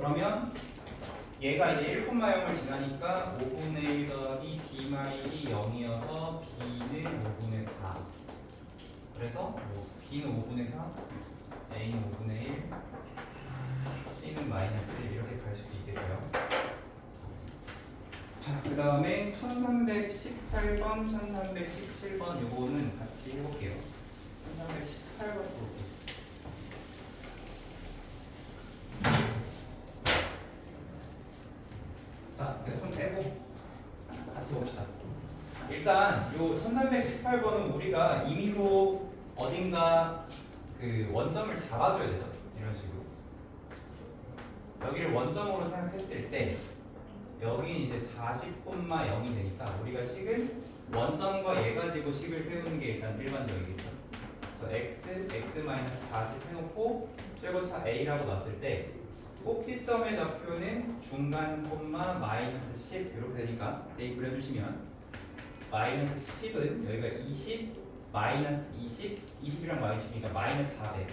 그러면 얘가 이제 1,0을 지나니까 5분의 1 더하기 b 마일이 0이어서 b는 5분의 4. 그래서 뭐 b는 5분의 4, a는 5분의 1, c는 마이너스 1 이렇게 갈 수도 있겠어요. 자, 그 다음에 1318번, 1317번 요거는 같이 해볼게요. 1318번 볼게요. 자, 계속 손 떼고 같이 봅시다. 일단 요 1318번은 우리가 임의로 어딘가 그 원점을 잡아줘야 되죠. 이런 식으로. 여기를 원점으로 생각했을 때 여기 이제 40,0이 되니까 우리가 식을 원점과 얘 가지고 식을 세우는 게 일단 일반적이겠죠. 그래서 x-40 해놓고 최고차 a라고 놨을 때 꼭지점의 좌표는 중간 콤마 마이너스 10 이렇게 되니까 a 그려주시면 마이너스 10은 여기가 20 마이너스 20 20이랑 마이너스니까 마이너스 4대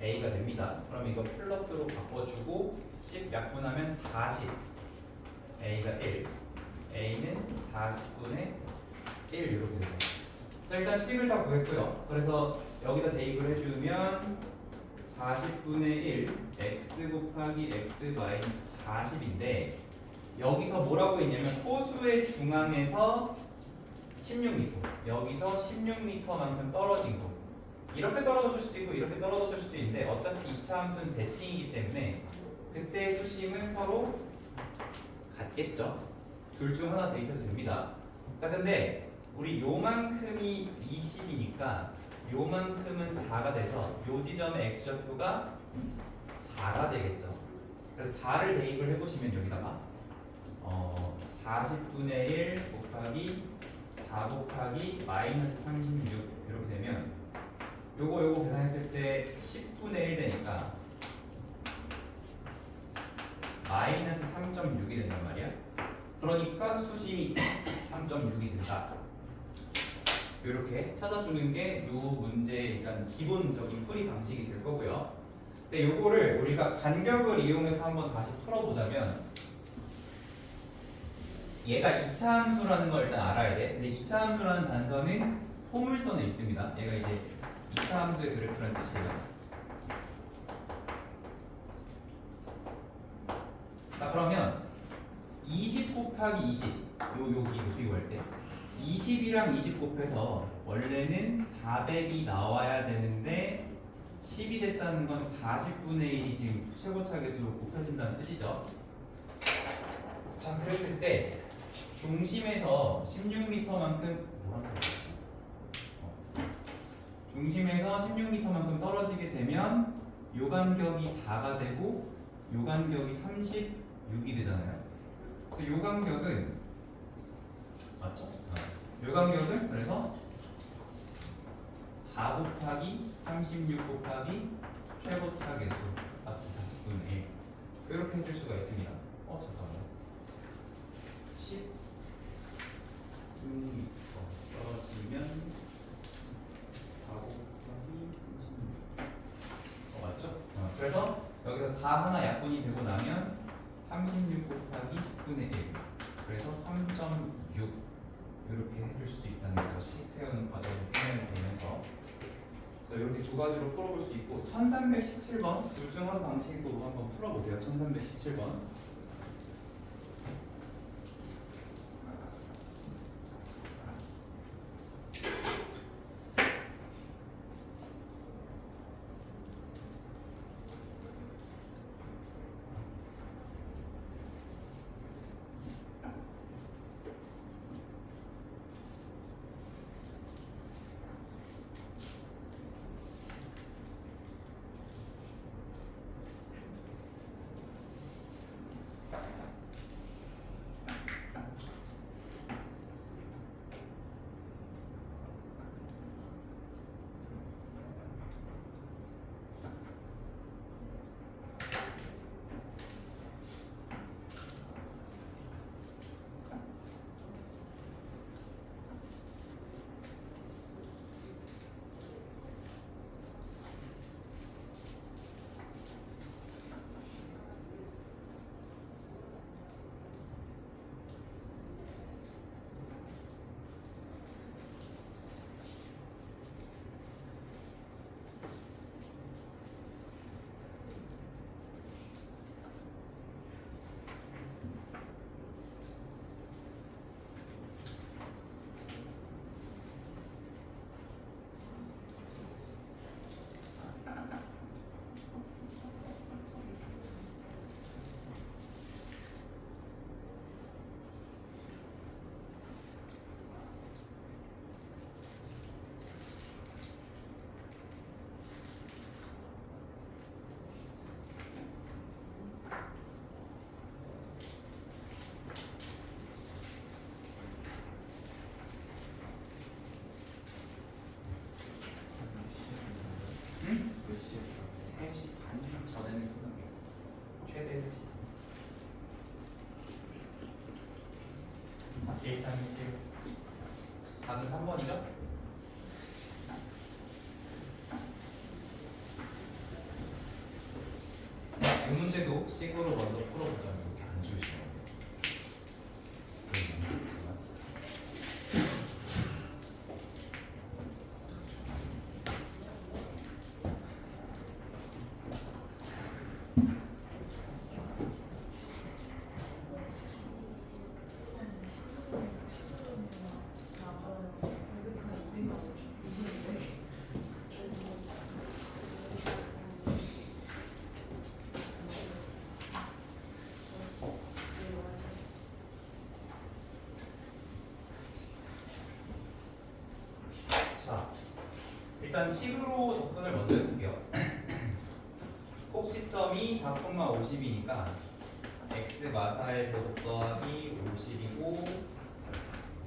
a가 됩니다. 그럼 이거 플러스로 바꿔주고 10 약분하면 40 a가 1 a는 40분의 1 이렇게 되죠. 자, 일단 식을 다 구했고요. 그래서 여기다 대입을 해주면 40분의 1 x 곱하기 x 마이너스 40인데 여기서 뭐라고 했냐면 호수의 중앙에서 16m 여기서 16m만큼 떨어진 거 이렇게 떨어졌을 수도 있고 이렇게 떨어졌을 수도 있는데 어차피 2차 함수는 대칭이기 때문에 그때 수심은 서로 같겠죠. 둘 중 하나 대입해도 됩니다. 자, 근데 우리 요만큼이 20이니까 요만큼은 4가 돼서 요 지점의 x좌표가 4가 되겠죠. 그래서 4를 대입을 해보시면 여기다가 40분의 1 곱하기 4 곱하기 마이너스 36 이렇게 되면 요거 계산했을 때 10분의 1 되니까 마이너스 3.6이 된단 말이야. 그러니까 수심이 3.6이 된다. 이렇게 찾아주는 게 요 문제의 일단 기본적인 풀이 방식이 될 거고요. 근데 요거를 우리가 간격을 이용해서 한번 다시 풀어보자면 얘가 2차 함수라는 걸 일단 알아야 돼. 근데 2차 함수라는 단서는 포물선에 있습니다. 얘가 이제 2차 함수의 그래프라는 뜻이에요. 자, 그러면 20 곱하기 20 여기 비교할 때 20이랑 20 곱해서 원래는 400이 나와야 되는데 10이 됐다는 건 40분의 1이 지금 최고차 계수로 곱해진다는 뜻이죠. 자, 그랬을 때 중심에서 16m만큼 중심에서 16m만큼 떨어지게 되면 요 간격이 4가 되고 요 간격이 36이 되잖아요. 그래서 요 간격은 맞죠? 요 간격은 그래서 4 곱하기 36 곱하기 최고차 계수 마치 40분의 1 이렇게 해줄 수가 있습니다. 잠깐만요. 10 떨어지면 4 곱하기 36 맞죠? 그래서 여기서 4 하나 약분이 되고 나면 36 곱하기 10분의 1 그래서 3.6 이렇게 해줄 수 있다는 것이 세우는 과정을 설명이 되면서 그래서 이렇게 두 가지로 풀어볼 수 있고 1317번 둘 중 한 방식으로 한번 풀어보세요. 1317번 시? 3시 반 전에는 끝나게. 최대 3시. 자, 1327. 답은 3번이죠? 이 문제도 식으로 먼저 풀어보자면 이렇게 안 주시면 자, 일단 식으로 접근을 먼저 해볼게요. 꼭지점이 4,50이니까 x 마사의 제곱 더하기 50이고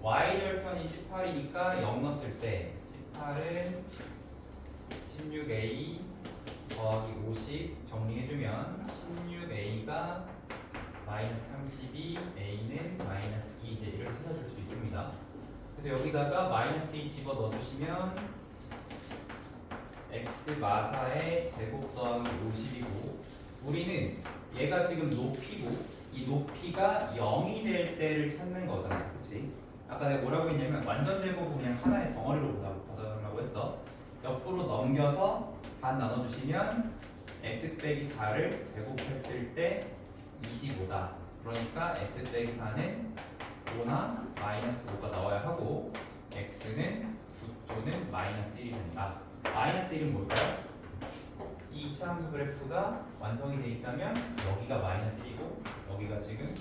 y 절편이 18이니까 0 넣었을 때 18은 16a 더하기 50 정리해주면 16a가 마이너스 32, a는 마이너스 2 이제 이렇게 찾아줄 수 있습니다. 그래서 여기다가 마이너스 2 집어 넣어주시면 x 마사의 제곱 더하기 50이고 우리는 얘가 지금 높이고 이 높이가 0이 될 때를 찾는 거잖아, 그치? 아까 내가 뭐라고 했냐면 완전 제곱은 그냥 하나의 덩어리로 받아달라고 했어. 옆으로 넘겨서 반 나눠주시면 x 빼기 4를 제곱했을 때 25다. 그러니까 x 빼기 4는 5나 마이너스 5가 나와야 하고 x는 9 또는 마이너스 1이 된다. 마이너스 1은 뭘까요? 이 이차함수 그래프가 완성이 되어 있다면 여기가 마이너스 1이고 여기가 지금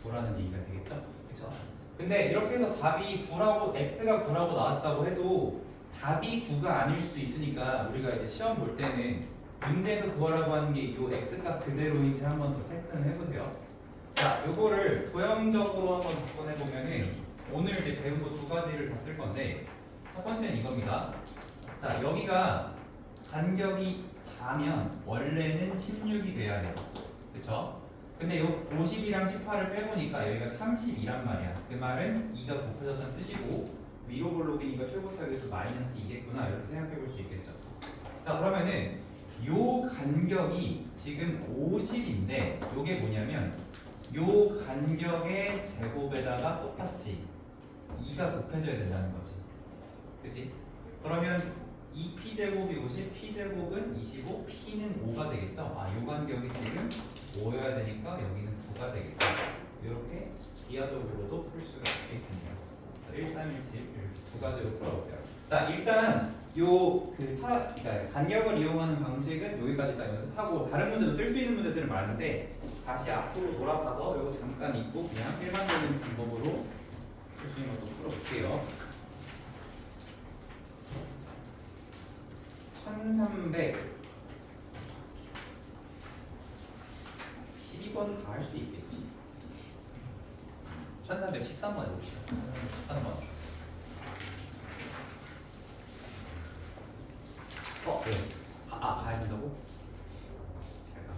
9라는 얘기가 되겠죠? 그렇죠? 근데 이렇게 해서 답이 9라고 x가 9라고 나왔다고 해도 답이 9가 아닐 수도 있으니까 우리가 이제 시험 볼 때는 문제에서 구하라고 하는 게 이 x값 그대로인지 한번 더 체크는 해보세요. 자, 요거를 도형적으로 한번 접근해 보면은 오늘 이제 배운 거 두 가지를 다 쓸 건데 첫 번째는 이겁니다. 자, 여기가 간격이 4면 원래는 16이 돼야 돼요. 그쵸? 근데 요 50이랑 18을 빼보니까 여기가 32란 말이야. 그 말은 2가 곱해졌다는 뜻이고 위로 볼록이니까 최고차에서 마이너스 2겠구나 이렇게 생각해 볼 수 있겠죠. 자, 그러면은 요 간격이 지금 50인데 요게 뭐냐면 요 간격의 제곱에다가 똑같이 2가 곱해져야 된다는 거지. 그치? 그러면 이 p제곱이 50, p제곱은 25, p는 5가 되겠죠? 아, 요 간격이 지금 5여야 되니까 여기는 9가 되겠죠? 이렇게 기하적으로도 풀 수가 있습니다. 1317 이렇게 두 가지로 풀어보세요. 자, 일단 그러니까 간격을 이용하는 방식은 여기까지 딱 연습하고 다른 문제도 쓸 수 있는 문제들은 많은데 다시 앞으로 돌아가서 이거 잠깐 잊고 그냥 일반적인 방법으로 풀 수 있는 것도 풀어볼게요. 1312번 다 할 수 있겠지. 1313번 해봅시다. 13번. 네. 가야 된다고? 잘 가.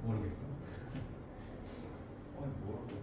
모르겠어. 뭐라고 하지?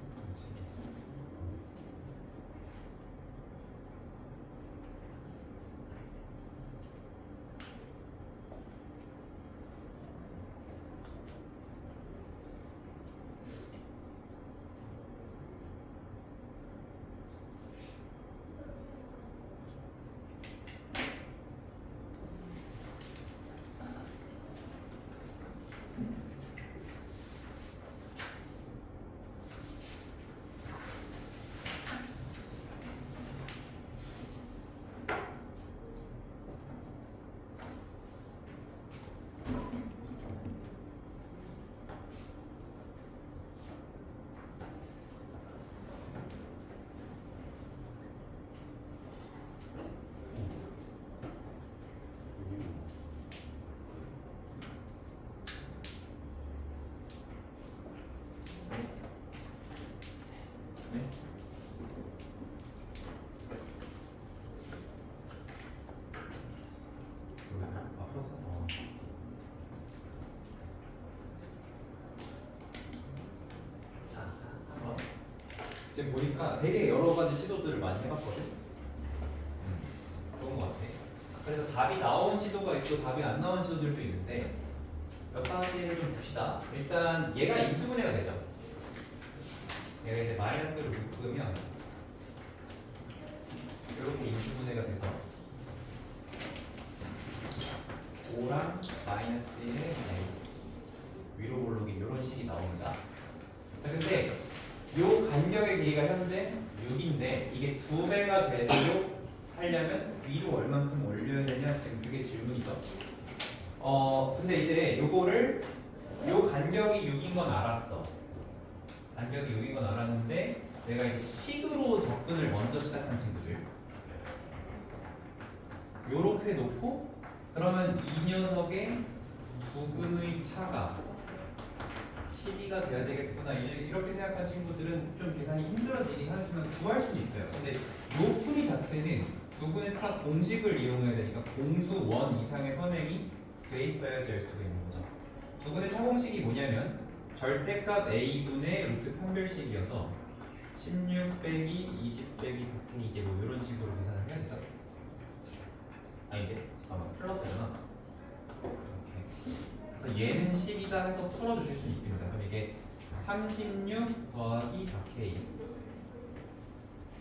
지금 보니까 되게 여러 가지 시도들을 많이 해봤거든. 좋은 것 같아. 그래서 답이 나온 시도가 있고 답이 안 나온 시도들도 있는데 몇 가지 좀 봅시다. 일단 얘가 인수분해가 되죠. 얘가 이제 마이너스를 묶으면 이렇게 인수분해가 돼서 5랑 마이너스 1의 위로 볼록이 이런 식이 나옵니다. 자, 근데 요 간격의 길이가 현재 6인데 이게 2배가 되도록 하려면 위로 얼만큼 올려야 되냐, 지금 그게 질문이죠. 근데 이제 요거를 요 간격이 6인 건 알았어. 간격이 6인 건 알았는데 내가 이제 식으로 접근을 먼저 시작한 친구들 요렇게 놓고 그러면 이 녀석의 두근의 차가 12가 돼야 되겠구나 이렇게 생각한 친구들은 좀 계산이 힘들어지긴 하지만 구할 수는 있어요. 근데 요 풀이 자체는 두분의 차 공식을 이용해야 되니까 공수 원 이상의 선행이 돼 있어야지 알 수가 있는 거죠. 두분의 차 공식이 뭐냐면 절대값 a분의 루트 판별식이어서 16 빼기 20 빼기 4k 이게 뭐 이런 식으로 계산을 해야 되죠. 아닌데 잠깐만 플러스잖아. 이렇게. 그래서 얘는 10이다 해서 풀어주실 수 있습니다. 그럼 이게 36 더하기 4k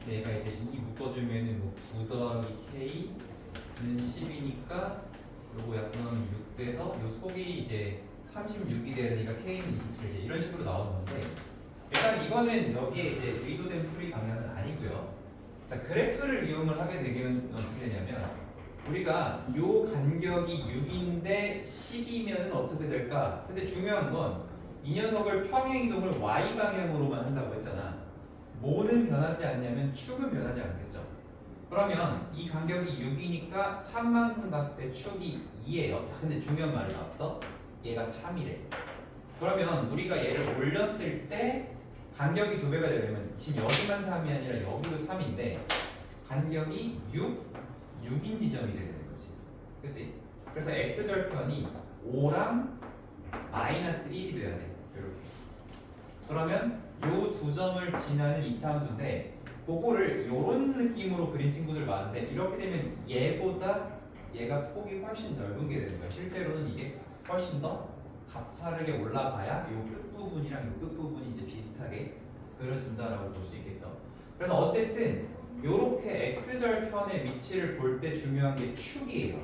얘가 이제 2 묶어주면은 뭐 9 더하기 k는 10이니까 요거 약분하면 6 돼서 요 속이 이제 36이 돼야 되니까 k는 27 이제 이런 식으로 나오는 건데 일단 이거는 여기에 이제 의도된 풀이 방향은 아니고요. 자 그래프를 이용을 하게 되면 어떻게 되냐면 우리가 요 간격이 6인데 10이면 어떻게 될까? 근데 중요한 건 이 녀석을 평행이동을 y 방향으로만 한다고 했잖아. 뭐는 변하지 않냐면 축은 변하지 않겠죠. 그러면 이 간격이 6이니까 3만큼 갔을 때 축이 2예요. 자 근데 중요한 말이 나왔어. 얘가 3이래. 그러면 우리가 얘를 올렸을 때 간격이 2배가 되려면 지금 여기만 3이 아니라 여기도 3인데 간격이 6인 지점이 되는 거지. 그치? 그래서 x절편이 5랑 마이너스 1이 돼야 돼. 이렇게. 그러면 요 두 점을 지나는 이차함수인데 그거를 이런 느낌으로 그린 친구들 많은데 이렇게 되면 얘보다 얘가 폭이 훨씬 넓은 게 되는 거야. 실제로는 이게 훨씬 더 가파르게 올라가야 요 끝부분이랑 요 끝부분이 이제 비슷하게 그려진다라고 볼 수 있겠죠. 그래서 어쨌든 요렇게 x절편의 위치를 볼 때 중요한 게 축이에요.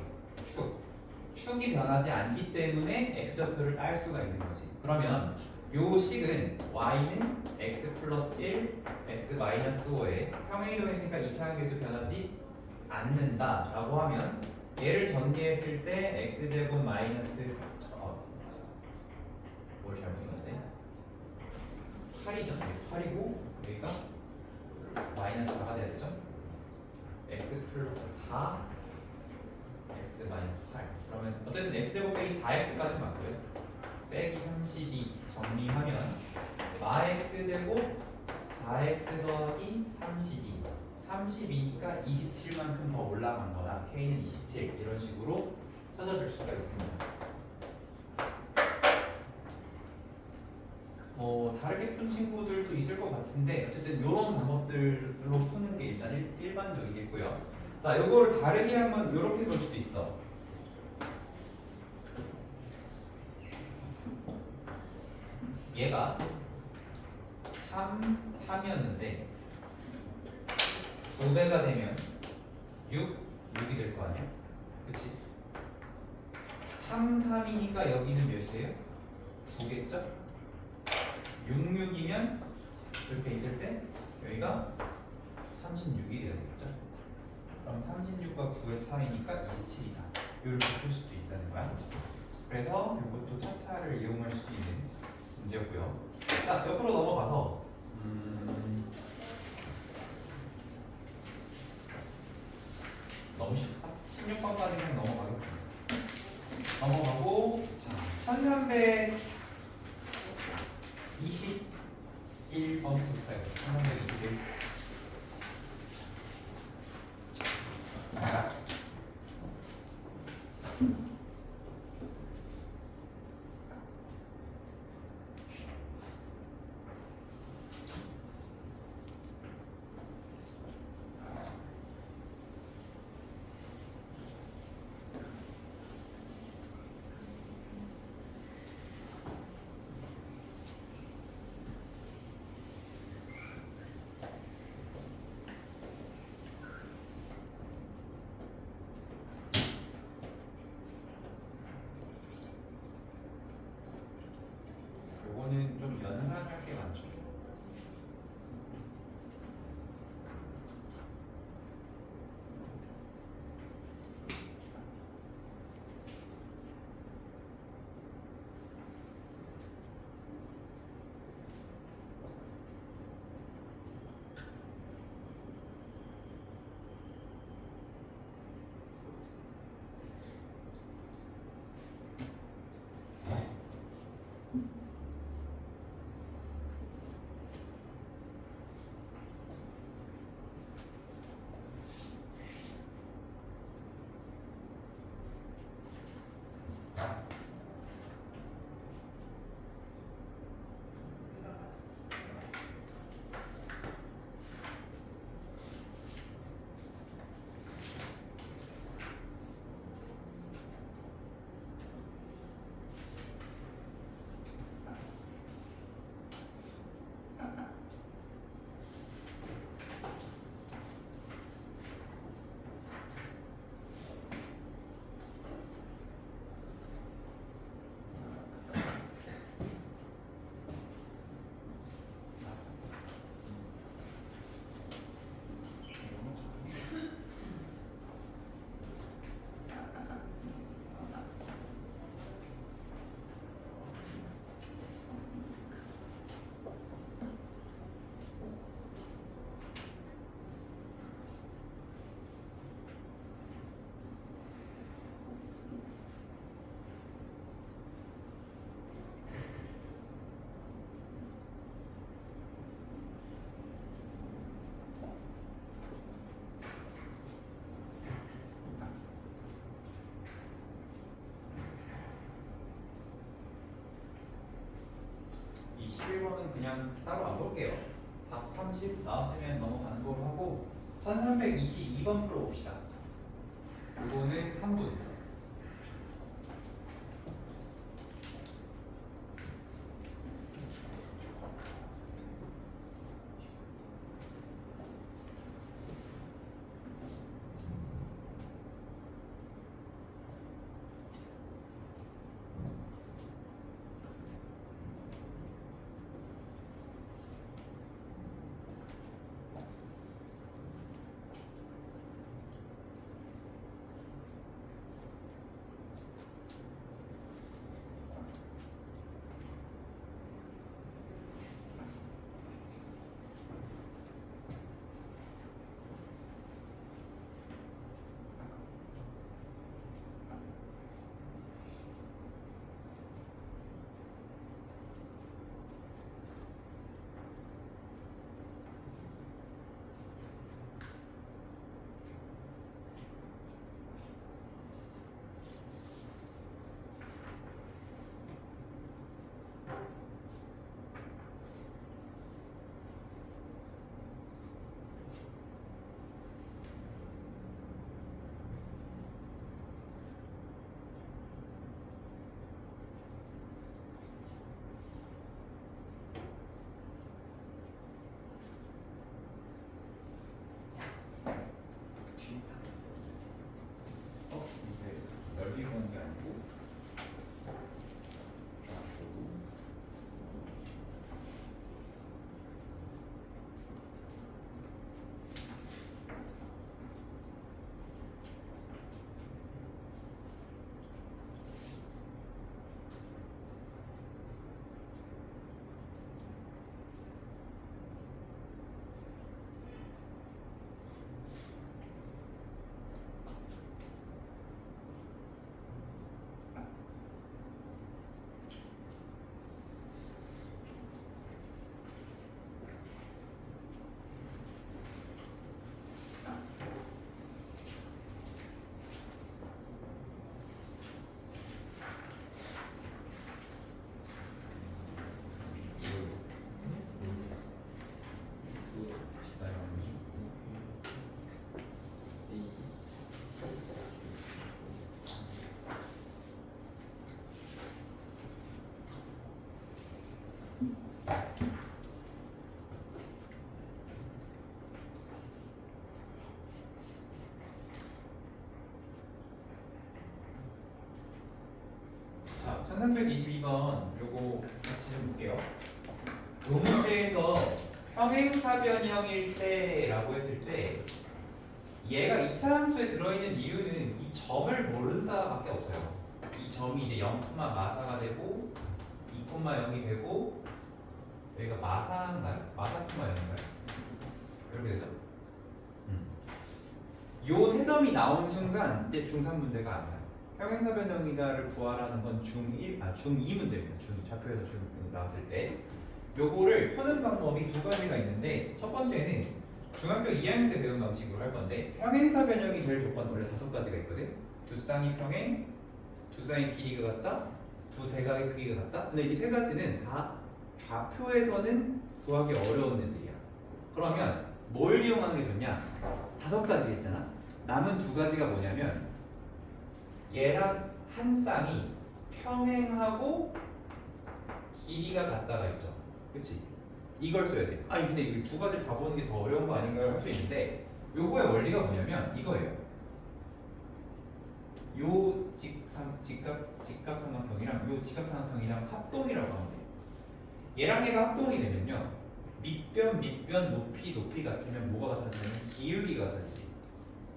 축이 변하지 않기 때문에 x좌표를 딸 수가 있는 거지. 그러면 요 식은 y는 x 플러스 1, x 마이너스 5에 평행이동했으니까 2차항 계수 변하지 않는다라고 하면 얘를 전개했을 때 x제곱 마이너스 4, 뭘 잘못 썼는데 8이죠. 8이고 여기가 마이너스 4가 돼야 되죠. x 플러스 4 x 마이너스 8 그러면 어쨌든 x제곱 빼기 4x까지 맞고요. 빼기 32 정리하면 마x제곱 4x 더하기 32 32니까 27만큼 더 올라간 거다. k는 27 이런 식으로 찾아줄 수가 있습니다. 다르게 푼 친구들도 있을 것 같은데 어쨌든 이런 방법들로 푸는 게 일단 일반적이겠고요. 자, 요거를 다르게 하면 이렇게 볼 수도 있어. 얘가 3이었는데 2배가 되면 6이 될 거 아니야? 그치? 3이니까 여기는 몇이에요? 9겠죠? 6이면 이렇게 있을 때 여기가 36이 돼야 되겠죠? 그럼 36과 9의 차이니까 27이다. 이렇게 풀 수도 있다는 거야. 그래서 이것도 차차를 이용할 수 있는 문제였고요. 자, 옆으로 넘어가서 너무 쉽다. 16번까지 그냥 넘어가겠습니다. 넘어가고 자, 1321번부터 해요. 1321 그냥 따로 안 볼게요. 답 30 나왔으면 넘어가는 걸로 하고 1322번 풀어봅시다. 이거는 3분. 이제 넓이 보는 게 아니고 자, 1322번 요거 같이 좀 볼게요. 요 문제에서 평행사변형일 때라고 했을 때 얘가 2차 함수에 들어있는 이유는 이 점을 모른다밖에 없어요. 이 점이 이제 0, 마사가 되고 2, 0이 되고 여기가 마사인가요? 마사, 0인가요? 이렇게 되죠. 요 세 점이 나온 순간 이제 중3 문제가 아니야. 평행사변형이다를 구하라는 건 중2 문제입니다. 중2 좌표에서 중 나왔을 때 요거를 푸는 방법이 두 가지가 있는데 첫 번째는 중학교 2학년 때 배운 방식으로 할 건데 평행사변형이 될 조건 원래 5가지가 있거든. 두 쌍이 평행, 두 쌍의 길이가 같다, 두 대각의 크기가 같다. 근데 이 세 가지는 다 좌표에서는 구하기 어려운 애들이야. 그러면 뭘 이용하는 게 좋냐? 5가지 있잖아. 남은 2가지가 뭐냐면 얘랑 한 쌍이 평행하고 길이가 같다가 있죠. 그치? 이걸 써야 돼. 아니 근데 이 2가지 봐보는 게 더 어려운 거 아닌가요? 할 수 있는데 요거의 원리가 뭐냐면 이거예요. 요 직각삼각형이랑 요 직각삼각형이랑 합동이라고 하면 돼. 얘랑 얘가 합동이 되면요. 밑변 높이 같으면 뭐가 같아지냐면 기울기가 같아지지.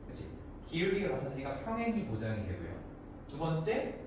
그치? 기울기가 같아지니까 평행이 보장이 되고요. 두 번째,